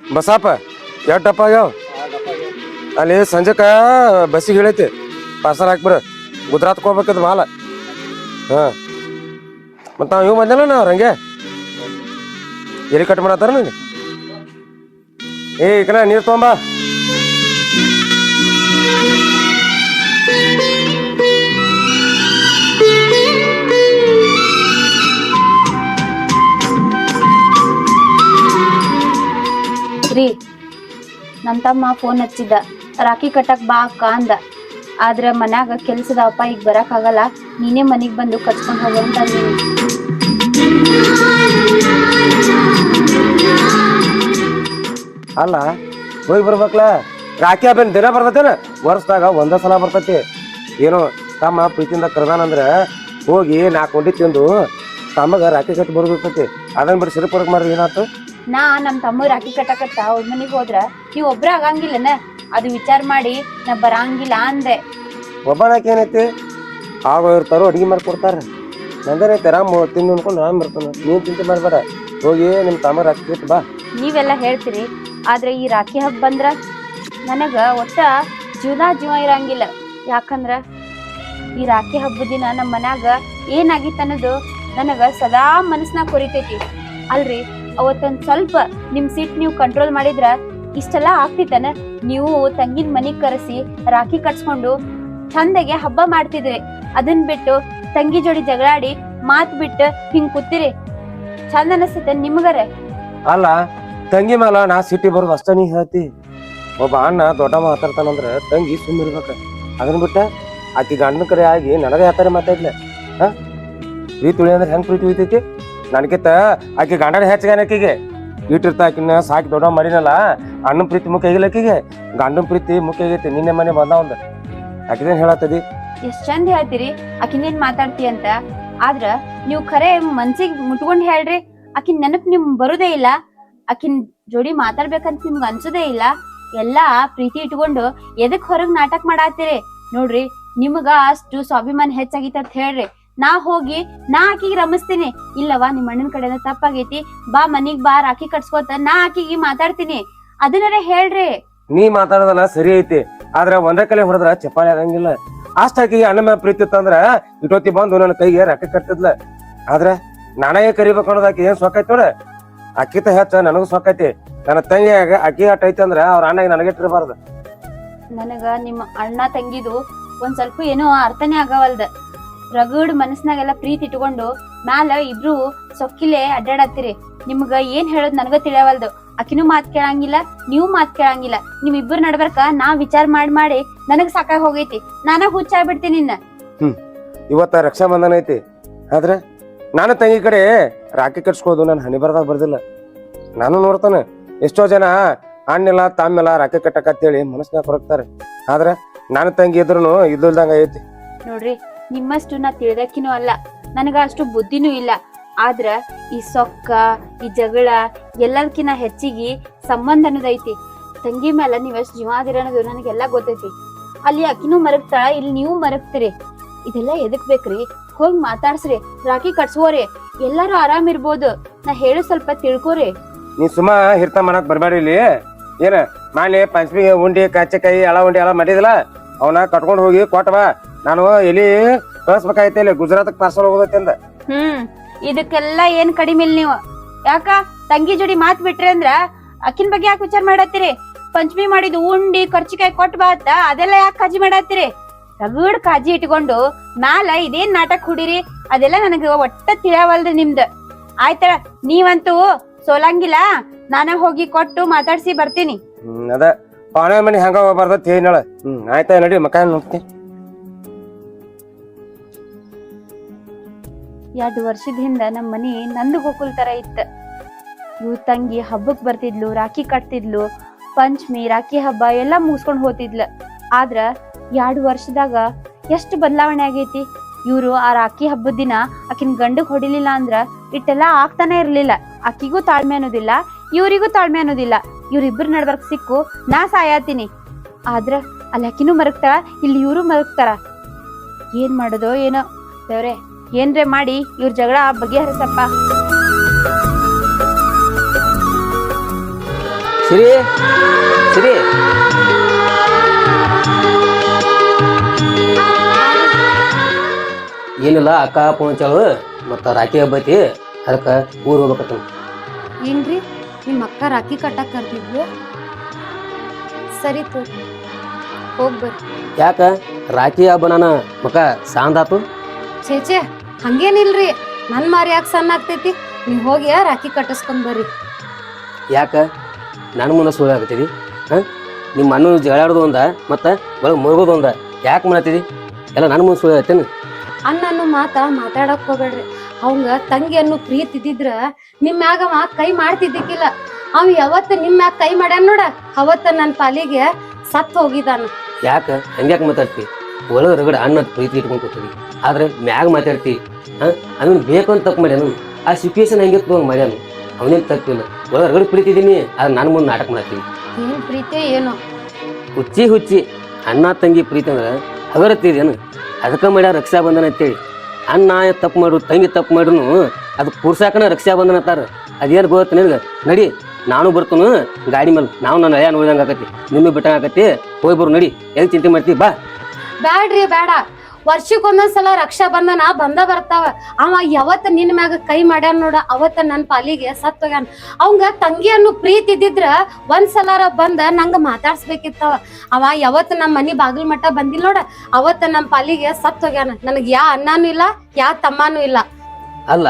ಬಸಾಪ ಎರಡು ಡಪ್ಪ ಆಗ್ಯಾವ ಅಲ್ಲಿ ಸಂಜೆಕ ಬಸ್ಸಿಗೆ ಹೇಳೈತಿ ಪಾರ್ಸಲ್ ಹಾಕ್ಬಿರ ಗುಜರಾತ್ ಹೋಗ್ಬೇಕದ ಮಾಲ ಹಾಂ ಮತ್ತು ನಾವು ಇವ್ ಬಂದೇನ ನಾವು ಹಂಗೆ ಎಲ್ಲಿ ಕಟ್ ಮಾಡತ್ತಾರ ನನಗೆ ಈ ಕಡೆ ನೀರು ತೊಗೊಂಬ ರೀ ನಮ್ಮ ತಮ್ಮ ಫೋನ್ ಹಚ್ಚಿದ್ದ ರಾಖಿ ಕಟ್ಟಕ್ ಬಾ ಅಕ್ಕ ಅಂದ ಆದ್ರ ಮನ್ಯಾಗ ಕೆಲ್ಸದಪ್ಪ ಈಗ ಬರಕ್ ಆಗಲ್ಲ ನೀನೇ ಮನಿಗ್ ಬಂದು ಕಟ್ಸ್ಕೊಂಡ್ ಹೋಗು ಅಂತ ಅಂದೀನಿ. ಅಲ್ಲ ಹೋಗಿ ಬರ್ಬೇಕಲ್ಲ ರಾಖಿ ಹಬ್ಬ ದಿನ ಬರ್ತೈತೇನ ವರ್ಷದಾಗ ಒಂದ ಸಲ ಬರ್ತೈತಿ ಏನೋ ತಮ್ಮ ಪ್ರೀತಿಯಿಂದ ಕರ್ದಾನಂದ್ರ ಹೋಗಿ 4 ಉಂಡಿ ತಿಂದು ತಮ್ಮಗ ರಾಖಿ ಕಟ್ಟಿ ಬರ್ಬೇಕೈತಿ ಅದನ್ನ ಬಿಟ್ಟು ಸಿರಿಪುರಕ್ ಮಾಡ್ರಿ ಏನಾಯ್ತು ನಾ ನಮ್ಮ ತಮ್ಮ ರಾಖಿ ಕಟ್ಟಕತ್ತ ಅವ್ರ ಮನಿಗ್ ಹೋದ್ರ ನೀವ್ ಒಬ್ರ ಆಗಂಗಿಲ್ಲನ ಅದು ವಿಚಾರ ಮಾಡಿ ನಾ ಬರಂಗಿಲ್ಲ ಅಂದೆ. ಒಬ್ಬನಾಕೆ ಏನೈತಿ ಆಗೋ ಇರ್ತಾರೋ ಅಡ್ಗೆ ಮಾಡ್ಕೊಡ್ತಾರ ನಂದೇನೈತೆ ರಾಮ್ ತಿಂದು ಅನ್ಕೊಂಡು ರಾಮ್ ಬರ್ತಾನ ನೀನ್ ಚಿಂತೆ ಮಾಡ್ಬೇಡ ಹೋಗಿ ನಿಮ್ ತಮ್ಮ ರಾಖಿ ಕಟ್ಟಿ ಬಾ. ನೀವೆಲ್ಲ ಹೇಳ್ತೀರಿ ಆದ್ರೆ ಈ ರಾಖಿ ಹಬ್ಬ ಬಂದ್ರ ನನಗ ಒಟ್ಟ ಜೀವ ಇರಂಗಿಲ್ಲ. ಯಾಕಂದ್ರ ಈ ರಾಖಿ ಹಬ್ಬದ ದಿನ ನಮ್ಮ ಮನ್ಯಾಗ ಏನಾಗಿತ್ತು ಅನ್ನೋದು ನನಗ ಸದಾ ಮನಸ್ನಾಗ ಕೊರಿತೈತಿ. ಅಲ್ರಿ ಅವತ್ತೊಂದ್ ಸ್ವಲ್ಪ ನಿಮ್ ಸಿಟ್ ನೀವು ಕಂಟ್ರೋಲ್ ಮಾಡಿದ್ರ ಇಷ್ಟೆಲ್ಲಾ ಆಗ್ತಿತ್ತನ. ನೀವು ತಂಗಿನ ಮನಿಗ್ ಕರೆಸಿ ರಾಖಿ ಕಟ್ಸ್ಕೊಂಡು ಚಂದಗೆ ಹಬ್ಬ ಮಾಡ್ತಿದ್ರಿ. ಅದನ್ ಬಿಟ್ಟು ತಂಗಿ ಜೋಡಿ ಜಗಳಾಡಿ ಮಾತ್ ಬಿಟ್ಟು ಹಿಂಗ್ ಕೂತಿರಿ. ಚಂದ ಅನಸ್ತೈತೆ ನಿಮ್ಗರೆ? ಅಲ್ಲ ತಂಗಿ ಮೇಲ ನಾ ಸಿಟಿ ಬರೋದು ಅಷ್ಟ ನೀ ಹೇಳ್ತಿ. ಒಬ್ಬ ಅಣ್ಣ ದೊಡ್ಡ ಮಾತಾಡ್ತಾನಂದ್ರ ತಂಗಿ ಸುಮ್ಮ ಇರ್ಬೇಕ. ಅದನ್ನ ಬಿಟ್ಟ ಆಕಿ ಗಂಡನ ಕಡೆ ಆಗಿ ನನಗೆ ಯಾತಾರೆ ಮಾತಾಡ್ಲೆ ಹಾ ಪ್ರೀತಿ ಉಳಿ ಅಂದ್ರೆ ಹೆಂಗ್ ಪ್ರೀತಿ ಉಳಿತೈತಿ ನನಗಿತ್ತ ಆಕಿ ಗಂಡನ ಹೆಚ್ಚಗಾನ ಆಕಿಗೆ ಇಟ್ಟಿರ್ತ ಆಕಿನ ಸಾಕಿ ದೊಡ್ಡ ಮಾಡಿನಲ್ಲ. ಅಣ್ಣನ ಪ್ರೀತಿ ಮುಖ್ಯ ಆಗಿಲ್ಲ ಆಕಿಗೆ ಗಂಡನ ಪ್ರೀತಿ ಮುಖ್ಯ ಆಗೈತಿ. ನಿನ್ನೆ ಮನೆ ಬಂದ ಒಂದ್ ಆಕಿದೇನ್ ಹೇಳತ್ತದಿ ಎಷ್ಟ್ ಚಂದ ಹೇಳ್ತೀರಿ ಆಕಿನೇನ್ ಮಾತಾಡ್ತಿ ಅಂತ. ಆದ್ರ ನೀವ್ ಖರೆ ಮನ್ಸಿಗ್ ಮುಟ್ಕೊಂಡ್ ಹೇಳ್ರಿ ಆಕಿನ್ ನೆನಪ್ ನಿಮ್ ಬರುದೇ ಇಲ್ಲ. ಆಕಿನ್ ಜೋಡಿ ಮಾತಾಡ್ಬೇಕಂತ ನಿಮ್ಗ ಅನ್ಸುದೇ ಇಲ್ಲ. ಎಲ್ಲಾ ಪ್ರೀತಿ ಇಟ್ಕೊಂಡು ಎದಕ್ ಹೊರಗ್ ನಾಟಕ ಮಾಡಾತ್ತೀರಿ ನೋಡ್ರಿ. ನಿಮ್ಗ ಅಷ್ಟು ಸ್ವಾಭಿಮಾನ ಹೆಚ್ಚಾಗಿತ್ತ ಅಂತ ಹೇಳ್ರಿ. ನಾ ಹೋಗಿ ನಾ ಆಕಿಗೆ ರಮಿಸ್ತೀನಿ. ಇಲ್ಲವಾ ನಿಮ್ ಅಣ್ಣನ ಕಡೆನ ತಪ್ಪಾಗೈತಿ ಬಾ ಮನಿಗ್ ಬಾ ರಾಖಿ ಕಟ್ಸ್ಕೋತ ನಾ ಆಕಿಗೆ ಮಾತಾಡ್ತೀನಿ ಅದನ್ನರೇ ಹೇಳ್ರಿ. ನೀ ಮಾತಾಡೋದಲ್ಲ ಸರಿ ಐತಿ ಆದ್ರ ಒಂದೇ ಕಲೆ ಹೊಡೆದ್ರ ಚಪ್ಪಾಳಿ ಆಗಂಗಿಲ್ಲ. ಅಷ್ಟ ಆಕಿಗೆ ಅಣ್ಣ ಮೇಲೆ ಪ್ರೀತಿ ಇತ್ತಂದ್ರ ಇಟೋತಿ ಬಂದು ನನ್ನ ಕೈಗೆ ರಾಖಿ ಕಟ್ಟಿದ್ಲ. ಆದ್ರ ನಾನಾಗೆ ಕರಿಬೇಕು ಅನ್ನೋದು ಆಕಿ ಏನ್ ಸೊಕ್ಕೈತಿ ನೋಡ. ಅಕ್ಕಿತ ಹೆಚ್ಚ ನನಗೂ ಸೊಕ್ಕೈತಿ. ನನ್ನ ತಂಗಿಯಾಗ ಅಕ್ಕಿ ಆಟ ಐತಿ ಅಂದ್ರ ಅವ್ರ ಅಣ್ಣಗೆ ನನಗೆ ಇಟ್ಟಿರಬಾರ್ದು. ನನಗ ನಿಮ್ಮ ಅಣ್ಣ ತಂಗಿದು ಒಂದ್ ಸ್ವಲ್ಪ ಏನೋ ಅರ್ಥನೇ ಆಗವಲ್ದ. ರಗಡ್ ಮನಸ್ನಾಗೆಲ್ಲ ಪ್ರೀತಿ ಇಟ್ಕೊಂಡು ಮ್ಯಾಲ ಇಬ್ರು ಸೊಕ್ಕಿಲೆ ಅಡ್ಡಾಡತ್ತೀರಿ. ನಿಮ್ಗ ಏನ್ ಹೇಳೋದ್ ನನಗ ತಿಳಿಯವಲ್ದು. ಆಕಿನೂ ಮಾತ್ ಕೇಳಂಗಿಲ್ಲ ನೀವು ಮಾತ್ ಕೇಳಂಗಿಲ್ಲ. ನಿಮ್ ಇಬ್ಬರು ನಡ್ಬರ್ಕ ನಾ ವಿಚಾರ ಮಾಡಿ ನನಗ್ ಸಾಕಾಗಿ ಹೋಗೈತಿ. ನಾನ ಹುಚ್ಚಾಗ್ಬಿಡ್ತೀನಿ ಇನ್ನ. ಇವತ್ತ ರಕ್ಷಾ ಬಂಧನ ಐತಿ ಆದ್ರ ನಾನು ತಂಗಿ ಕಡೆ ರಾಖಿ ಕಟ್ಸ್ಕೋದು ನಾನು ಹನಿ ಬರ್ದಾಗ ಬರ್ದಿಲ್ಲ. ನಾನು ನೋಡ್ತಾನೆ ಎಷ್ಟೋ ಜನ ಅಣ್ಣಿಲ್ಲ ತಮ್ಮೆಲ್ಲ ರಾಖಿ ಕಟ್ಟಕತ್ತೇಳಿ ಮನಸ್ನಾಗ ಕೊರಗ್ತಾರೆ. ಆದ್ರ ನಾನು ತಂಗಿ ಇದ್ರುನು ಇಲ್ದಂಗ ಐತಿ ನೋಡ್ರಿ. ನಿಮ್ಮಷ್ಟು ನಾ ತಿಳಿದಕ್ಕಿನೂ ಅಲ್ಲ, ನನಗ ಅಷ್ಟು ಬುದ್ಧಿನೂ ಇಲ್ಲ. ಆದ್ರ ಈ ಸೊಕ್ಕ ಈ ಜಗಳ ಎಲ್ಲದಕ್ಕಿನ್ನ ಹೆಚ್ಚಿಗೆ ಸಂಬಂಧ ಅನ್ನೋದೈತಿ. ತಂಗಿ ಮೇಲೆ ನೀವೆಷ್ಟು ಜೀವ ಅದಿರ ಅನ್ನೋದು ನನಗೆಲ್ಲ ಗೊತ್ತೈತಿ. ಅಲ್ಲಿ ಅಕ್ಕಿನೂ ಮರಗ್ತಾಳ, ಇಲ್ಲಿ ನೀವು ಮರಗ್ತೀರಿ. ಇದೆಲ್ಲ ಎದಕ್ ಬೇಕ್ರಿ? ಹೋಗಿ ಮಾತಾಡ್ಸ್ರಿ, ರಾಖಿ ಕಟ್ಸ್ಕೋರಿ, ಎಲ್ಲಾರು ಆರಾಮ್ ಇರ್ಬೋದು. ನಾ ಹೇಳು ಸ್ವಲ್ಪ ತಿಳ್ಕೋರಿ. ನೀ ಸುಮ್ಮ ಹಿರ್ತ ಮಾಡಕ್ ಬರ್ಬೇಡ. ಇಲ್ಲಿ ಏನ ಮಾನ್ಯ ಪಂಚಮಿಗೆ ಉಂಡಿ ಕಾಚಕಾಯಿ ಎಳ ಉಂಡಿ ಎಲ್ಲ ಮಾಡಿದಿಲ್ಲ ಅವನ ಕಟ್ಕೊಂಡ್ ಹೋಗಿ ಕೊಟ್ಟವಾ. ನಾನು ಎಲ್ಲಿ ಕಳ್ಸ್ಬೇಕಾಯ್ತ ಇಲ್ಲಿ ಗುಜರಾತ್ ಪಾರ್ಸಲ್ ಹೋಗೋದೈತಿ ಅಂದ. ಇದಕ್ಕೆಲ್ಲ ಏನ್ ಕಡಿಮೆ ಇಲ್ಲ ನೀವು. ಯಾಕ ತಂಗಿ ಜೋಡಿ ಮಾತ್ ಬಿಟ್ರಿ ಅಂದ್ರ ಅಕ್ಕಿನ ಬಗ್ಗೆ ಯಾಕೆ ವಿಚಾರ ಮಾಡತ್ತೀರಿ? ಪಂಚಮಿ ಮಾಡಿದ್ ಉಂಡಿ ಖರ್ಚಿಕಾಯಿ ಕೊಟ್ಟ ಬಾತ ಅದೆಲ್ಲ ಯಾಕೆ ಕಾಜಿ ಮಾಡತ್ತೀರಿ? ರಗಡ್ ಕಾಜಿ ಇಟ್ಕೊಂಡು ಮ್ಯಾಲ ಇದೇನ್ ನಾಟಕ ಹುಡಿರಿ ಅದೆಲ್ಲ ನನಗ ಒಟ್ಟ ತಿಳಿಯವಲ್ರಿ ನಿಮ್ದ. ಆಯ್ತಳ ನೀವಂತೂ ಸೋಲಂಗಿಲ್ಲ. ನಾನ ಹೋಗಿ ಕೊಟ್ಟು ಮಾತಾಡ್ಸಿ ಬರ್ತೀನಿ. ಅದ ಪಾಣ ಮನಿ ಹಂಗ ಹೋಗ್ಬಾರ್ದತ್ ಹೇಳ. ಆಯ್ತಾ ನಡಿ ಮಕ್ಕ ನೋಡ್ತೀನಿ. 2 ವರ್ಷದ ಹಿಂದ ನಮ್ ಮನಿ ನಂದು ಗೋಕುಲ್ ತರ ಇತ್ತ. ಇವ್ ತಂಗಿ ಹಬ್ಬಕ್ ಬರ್ತಿದ್ಲು, ರಾಖಿ ಕಟ್ತಿದ್ಲು, ಪಂಚಮಿ ರಾಖಿ ಹಬ್ಬ ಎಲ್ಲಾ ಮುಗಿಸ್ಕೊಂಡ್ ಹೋತಿದ್ಲ. ಆದ್ರ 2 ವರ್ಷದಾಗ ಎಷ್ಟು ಬದಲಾವಣೆ ಆಗೈತಿ. ಇವ್ರು ಆ ರಾಖಿ ಹಬ್ಬದ ದಿನ ಆಕಿನ್ ಗಂಡಗ್ ಹೊಡಿಲಿಲ್ಲ ಅಂದ್ರ ಇಟ್ಟೆಲ್ಲಾ ಆಗ್ತಾನೆ ಇರ್ಲಿಲ್ಲ. ಆಕಿಗೂ ತಾಳ್ಮೆ ಅನ್ನೋದಿಲ್ಲ, ಇವ್ರಿಗೂ ತಾಳ್ಮೆ ಅನ್ನೋದಿಲ್ಲ. ಇವ್ರಿಬ್ರು ನಡ್ಬರ್ಕ್ ಸಿಕ್ಕು ನಾ ಸಾಯತೀನಿ. ಆದ್ರ ಅಲ್ಲಿ ಆಕಿನೂ ಮರಗ್ತಾಳ, ಇಲ್ಲಿ ಇವ್ರು ಮರಗ್ತಾರ. ಏನ್ ಮಾಡೋದೋ ಏನೋ ದೇವ್ರೆ, ಏನ್ರೆ ಮಾಡಿ ಇವ್ರ ಜಗಳ ಬಗೆಹರಿಸಪ್ಪ. ಸಿರಿ ಸಿರಿ ಏನಿಲ್ಲ ಅಕ್ಕ ಫೋನ್ ಹಚ್ಚಾಳು ಮತ್ತು ರಾಖಿ ಹಬ್ಬ ಐತಿ ಅದಕ್ಕೆ ಊರು ಹೋಗ್ಬೇಕತ್ತ. ಏನ್ರಿ ನಿಮ್ಮ ಅಕ್ಕ ರಾಖಿ ಕಟ್ಟಕ್ ಕರ್ತಿದ್ಲು? ಸರಿ ತೋ ಹೋಗ್ಬರ್ರಿ. ಯಾಕ ರಾಖಿ ಹಬ್ಬ ನನ್ನ ಮಕ್ಕ ಸಾಂದಾತು? ಚೇಚೆ ಹಂಗೇನಿಲ್ರಿ, ನನ್ ಮಾರಿ ಯಾಕೆ ಸಣ್ಣ ಆಗ್ತೈತಿ? ನೀವ್ ಹೋಗಿ ರಾಖಿ ಕಟ್ಟಿಸ್ಕೊಂಡ್ ಬರ್ರಿ. ಯಾಕ ನನ್ನ ಮುಂದೆ ಸುಳ್ಳು ಆಗತ್ತೀರಿ? ಹಾಂ ನಿಮ್ಮ ಅಣ್ಣ ಜಗಳಾಡೋದು ಒಂದ ಮತ್ತು ಒಳಗೆ ಮುಳುಗೋದು ಒಂದ ಯಾಕೆ ಮಾಡತ್ತೀರಿ? ಎಲ್ಲ ನನ್ನ ಮುಂದೆ ಸುಳ್ಳು ಆಗತ್ತೇನು? ಅನ್ನೋ ಮಾತಾಡಕ್ ಹೋಗ್ಬೇಡ್ರಿ. ಅವಂಗ ತಂಗಿ ಅನ್ನೋ ಪ್ರೀತಿ ಇದ್ದಿದ್ರ ನಿಮ್ ಮ್ಯಾಗ ಅವ ಕೈ ಮಾಡ್ತಿದ್ದಿಕ್ಕಿಲ್ಲ. ಅವ ಯಾವತ್ತ ನಿಮ್ ಮ್ಯಾಗ ಕೈ ಮಾಡ್ಯಾನ ನೋಡ, ಅವತ್ತ ನನ್ನ ಪಾಲಿಗೆ ಸತ್ ಹೋಗಿದಾನ. ಯಾಕ ಹಂಗ್ಯಾಕೆ ಮಾತಾಡ್ತಿ? ಒಳಗೆ ರಗಡ ಅಣ್ಣ ಪ್ರೀತಿ ಇಟ್ಕೊಂಡು ಕೂತೀವಿ, ಆದ್ರೆ ಮ್ಯಾಗ ಮಾತಾಡ್ತಿ. ಹಾಂ ಅವನು ಬೇಕು ಅಂತ ತಪ್ಪು ಮಾಡ್ಯಾನು, ಆ ಸಿಚುವೇಶನ್ ಹೆಂಗಿತ್ತು ಹಂಗೆ ಮಾಡ್ಯಾನು, ಅವನೇನು ತಪ್ಪಿಲ್ಲ. ಒಳಗೆ ರಗಡ ಪ್ರೀತಿ ಇದೀನಿ, ಆದ್ರೆ ನಾನು ಮುಂದೆ ನಾಟಕ ಮಾಡ್ತೀನಿ. ಏನ್ ಪ್ರೀತಿ ಏನೋ ಹುಚ್ಚಿ ಹುಚ್ಚಿ ಅಣ್ಣ ತಂಗಿ ಪ್ರೀತಿ ಅಂದ್ರೆ ಹಗರತ್ತಿದೇನು? ಅದಕ್ಕೆ ಮಾಡ್ಯಾರ ರಕ್ಷಾ ಬಂಧನ ಅಂತೇಳಿ. ಅಣ್ಣ ತಪ್ಪು ಮಾಡು ತಂಗಿ ತಪ್ಪು ಮಾಡ್ರು ಅದು ಪುರ್ಸಾಕನ ರಕ್ಷಾ ಬಂಧನ ಅಂತಾರ. ಅದೇನು ಗೊತ್ತ ನಿನಗೆ? ನಡಿ ನಾನು ಬರ್ತನು ಗಾಡಿ ಮೇಲೆ, ನಾವು ನನ್ನ ಅಯ್ಯ ನೋಡಿದಂಗೆ ಆಕತಿ, ನಿನ್ನೂ ಬಿಟ್ಟಂಗೆ ಆಕತಿ. ಹೋಗಿ ಬರು ನಡಿ, ಎಲ್ಲಿ ಚಿಂತೆ ಮಾಡ್ತೀವಿ ಬಾ. ಬ್ಯಾಡ್ರಿ ಬೇಡ, ವರ್ಷಕ್ಕೊಂದೊಂದ್ಸಲ ರಕ್ಷಾ ಬಂಧನ ಬಂದ ಬರ್ತಾವ. ಅವ ಯಾವತ್ತ ನಿನ್ ಮ್ಯಾಗ ಕೈ ಮಾಡ್ಯಾನ ನೋಡ, ಅವತ್ತ ನನ್ ಪಾಲಿಗೆ ಸತ್ ಹೋಗ್ಯಾನ. ಅವಂಗ ತಂಗಿ ಅನ್ನೋ ಪ್ರೀತಿ ಇದ್ದಿದ್ರ ಒಂದ್ಸಲಾರ ಬಂದ ನಂಗ ಮಾತಾಡ್ಸ್ಬೇಕಿತ್ತವ. ಅವ ಯಾವತ್ತ ನಮ್ಮ ಮನಿ ಬಾಗಿಲ್ ಮಟ್ಟ ಬಂದಿಲ್ಲ ನೋಡ, ಅವತ್ತ ನಮ್ ಪಾಲಿಗೆ ಸತ್ ಹೋಗ್ಯಾನ. ನನಗ್ ಯಾ ಅಣ್ಣನೂ ಇಲ್ಲ, ಯಾ ತಮ್ಮನೂ ಇಲ್ಲ. ಅಲ್ಲ